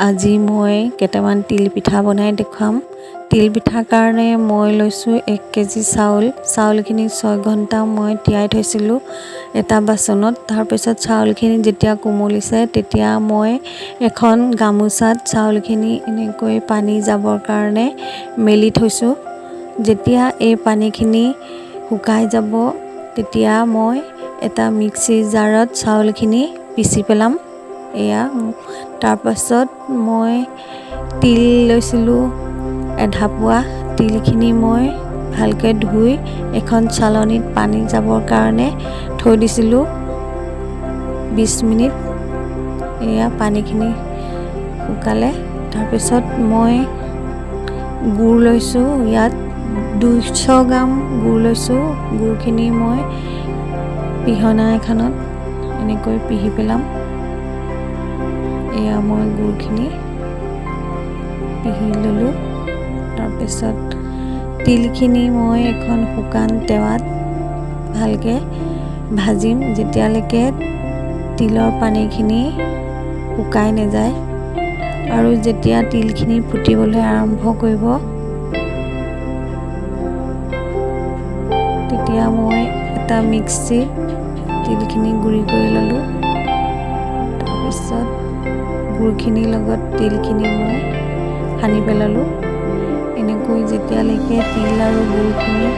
আজি মই কেইটামান তিল পিঠা বনাই দেখুৱাম। তিল পিঠাৰ কাৰণে মই লৈছোঁ 1 কেজি চাউলখিনি 6 ঘণ্টা মই তিয়াই থৈছিলোঁ এটা বাচনত। তাৰপিছত চাউলখিনি যেতিয়া কোমলিছে তেতিয়া মই এখন গামোচাত চাউলখিনি এনেকৈ পানী যাবৰ কাৰণে মেলি থৈছোঁ। যেতিয়া এই পানীখিনি শুকাই যাব তেতিয়া মই এটা মিক্সি জাৰত চাউলখিনি পিচি পেলাম। তাৰপাছত মই তিল লৈছিলোঁ আধা পোৱা। তিলখিনি মই ভালকৈ ধুই এখন চালনীত পানী যাবৰ কাৰণে থৈ দিছিলোঁ 20 মিনিট। পানীখিনি শুকালে তাৰপিছত মই গুড় লৈছোঁ। ইয়াত 200 গ্ৰাম গুড় লৈছোঁ। গুড়খিনি মই পিহনা এখনত এনেকৈ পিহি পেলাম। মই গুড়খিনি পিহি ল'লোঁ। তাৰপিছত তিলখিনি মই এখন শুকান টেৱাত ভালকৈ ভাজিম যেতিয়ালৈকে তিলৰ পানীখিনি শুকাই নাযায়। আৰু যেতিয়া তিলখিনি ফুটিবলৈ আৰম্ভ কৰিব তেতিয়া মই এটা মিক্সিত তিলখিনি গুড়ি কৰি ল'লোঁ। তাৰপিছত গুড়খিনিৰ লগত তিলখিনি মই সানি পেলালোঁ। এনেকৈ যেতিয়ালৈকে তিল আৰু গুড়খিনি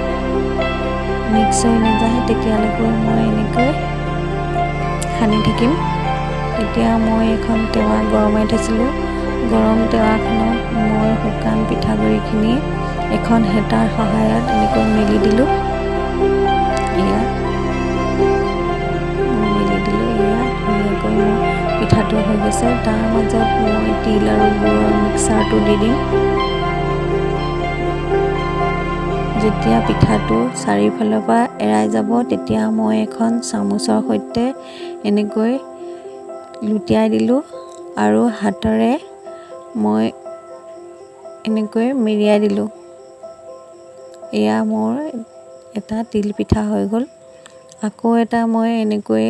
মিক্স হৈ নাযায় তেতিয়ালৈকে মই এনেকৈ সানি থাকিম। এতিয়া মই এখন টেৱা গৰমাই থৈছিলোঁ। গৰম টেৱাখনত মই শুকান পিঠাগুড়িখিনি এখন হেতাৰ সহায়ত এনেকৈ মেলি দিলোঁ। ধুনীয়াকৈ মোৰ পিঠাটো হৈ গৈছে। তাৰ মাজত মই তিল আৰু গুড়ৰ মিক্সাৰটো দি দিম। যেতিয়া পিঠাটো চাৰিওফালৰ পৰা এৰাই যাব তেতিয়া মই এখন চামুচৰ সৈতে এনেকৈ লুটিয়াই দিলোঁ আৰু হাতেৰে মই এনেকৈ মেৰিয়াই দিলোঁ। মোৰ এটা তিল পিঠা হৈ গ'ল। আকৌ এটা মই এনেকৈ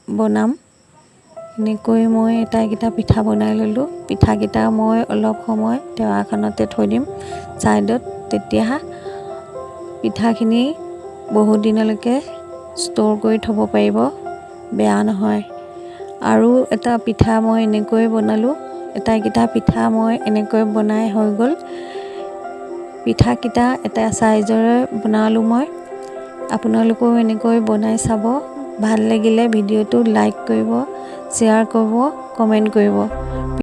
বনাম। এনেকৈ মই আটাইকেইটা পিঠা বনাই ল'লোঁ। পিঠাকেইটা মই অলপ সময় টেৱাখনতে থৈ দিম ছাইডত। তেতিয়া পিঠাখিনি বহুত দিনলৈকে ষ্ট'ৰ কৰি থ'ব পাৰিব, বেয়া নহয়। আৰু এটা পিঠা মই এনেকৈ বনালোঁ। আটাইকেইটা পিঠা মই এনেকৈ বনাই হৈ গ'ল। পিঠাকেইটা এটা চাইজৰে বনালোঁ মই। আপোনালোকেও এনেকৈ বনাই চাব। ভাল লাগিলে ভিডিঅ'টো লাইক কৰিব, শ্বেয়াৰ কৰিব, কমেণ্ট কৰিব।